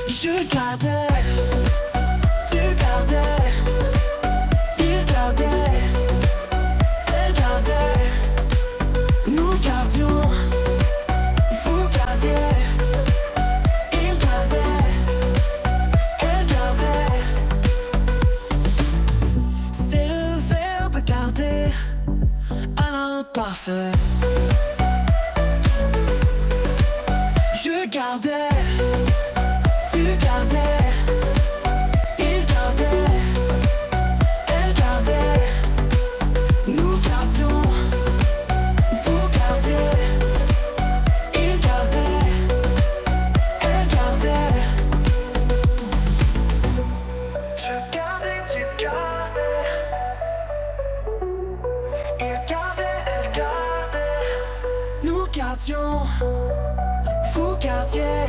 Je gardais, tu gardais, il gardait, elle gardait, nous gardions, vous gardiez, il gardait, elle gardait. C'est le verbe garder à l'imparfait. Je gardais, tu gardais, il gardait, elle gardait, nous gardions, vous gardiez, il gardait, elle gardait. Je gardais, tu gardais, il gardait, elle gardait, nous gardions, vous gardiez.